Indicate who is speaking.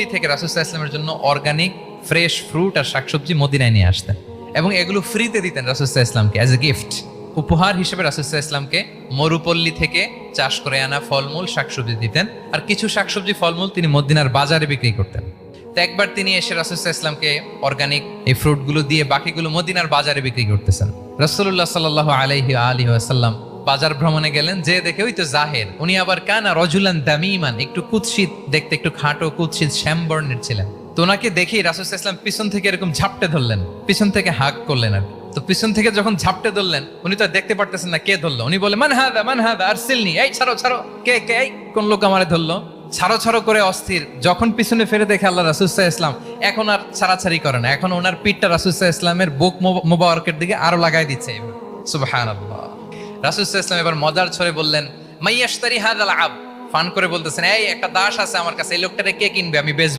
Speaker 1: থেকে রাসূল সাল্লাল্লাহু আলাইহি ওয়াসাল্লামের জন্য অর্গানিক ফ্রেশ ফ্রুট আর শাকসবজি মদিনায় নিয়ে আসতেন এবং এগুলো ফ্রিতে দিতেন রাসূল সাল্লাল্লাহু আলাইহি ওয়াসাল্লামকে অ্যাজ এ গিফট। উপহার হিসেবে রাসূল সাল্লাল্লাহু আলাইহি ওয়াসাল্লামকে মরুপল্লী থেকে চাষ করে আনা ফলমূল শাকসবজি দিতেন, আর কিছু শাকসবজি ফলমূল তিনি মদিনার বাজারে বিক্রি করতেন। তো একবার তিনি এসে রাসূল সাল্লাল্লাহু আলাইহি ওয়াসাল্লামকে অর্গানিক এই ফ্রুটগুলো দিয়ে বাকিগুলো মদিনার বাজারে বিক্রি করতেছেন। রাসূলুল্লাহ সাল্লাল্লাহু আলাইহি ওয়াসাল্লাম বাজার ভ্রমণে গেলেন, যে দেখে ওই তো জাহের, উনি আবার কানা রজুলান দামিমান, একটু কুৎসিত দেখতে, একটু খাটো কুৎসিত শ্যামবর্ণের ছিলেন। তো ওনাকে দেখেই রাসূল সাল্লাল্লাহু আলাইহি ওয়াসাল্লাম পিছন থেকে এরকম ঝাপটে ধরলেন, পিছন থেকে হাগ করলেন। আর তো পিছন থেকে যখন ঝাপটে ধরলেন, উনি তো দেখতে পারতেছেন না কে ধরলো। উনি বলে মান হাদা আরসিলনি, এই ছাড়ো ছাড়ো, কে কে, এই কোন লোক আমারে ধরলো, ছাড়ো ছাড়ো করে অস্থির। যখন পিছনে ফিরে দেখে আল্লাহ রাসূল সাল্লাল্লাহু আলাইহি ওয়াসাল্লাম, এখন আর ছাড়াছাড়ি করে না, এখন ওনার পিঠটা রাসূল সাল্লাল্লাহু আলাইহি ওয়াসাল্লামের বুক মোবারকের দিকে আরো লাগাই দিচ্ছে। সুবহানাল্লাহ। রাসূল সাল্লাল্লাহু আলাইহি ওয়াসাল্লাম এবার মজার ছলে বললেন, মাইয়াশতারি হাযাল আব, ফান করে বলতেছেন, এই একটা দাস আছে আমার কাছে, এই লোকটারে কে কিনবে, আমি বেচবো।